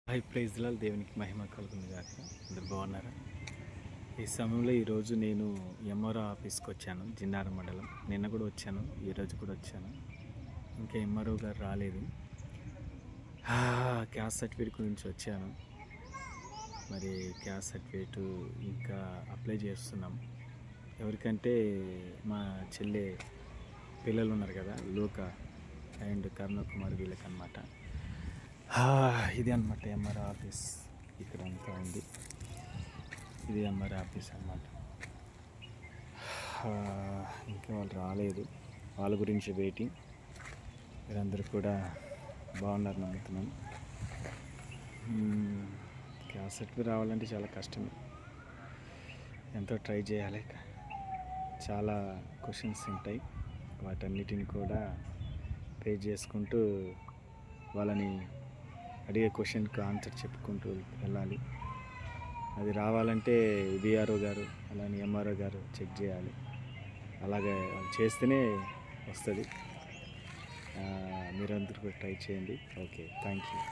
High ప్రైజ్లాల్ దేవునికి మహిమ కలుగును గాక. అందరు బాగున్నారా? ఈ సమయంలో ఈరోజు నేను ఎంఆర్ఓ ఆఫీస్కి వచ్చాను. జిన్నారం మండలం. నిన్న కూడా వచ్చాను, ఈరోజు కూడా వచ్చాను. ఇంకా ఎంఆర్ఓ గారు రాలేదు. క్యాస్ట్ సర్టిఫికేట్ గురించి వచ్చాను. మరి క్యాస్ట్ సర్టిఫికేట్ ఇంకా అప్లై చేస్తున్నాం. ఎవరికంటే మా చెల్లె పిల్లలు ఉన్నారు కదా, లోక అండ్ కరుణకుమార్ వీళ్ళకన్నమాట. ఇది అనమాట ఎంఆర్ఓ ఆఫీస్. ఇక్కడ అంతా ఉంది. ఇది ఎంఆర్ఓ ఆఫీస్ అన్నమాట. ఇంకా వాళ్ళు రాలేదు, వాళ్ళ గురించి వెయిటింగ్. మీరందరూ కూడా బాగున్నారు నమ్ముతున్నాను. క్యాస్ట్ సర్టిఫికేట్ రావాలంటే చాలా కష్టమే, ఎంతో ట్రై చేయాలి. చాలా క్వశ్చన్స్ ఉంటాయి, వాటన్నిటిని కూడా ఫేస్ చేసుకుంటూ వాళ్ళని అడిగే క్వశ్చన్కి ఆన్సర్ చెప్పుకుంటూ వెళ్ళాలి. అది రావాలంటే విఆర్ఓ గారు అలానే ఎంఆర్ఓ గారు చెక్ చేయాలి. అలాగే చేస్తేనే వస్తుంది. మీరందరూ కూడా ట్రై చేయండి. Okay, thank you.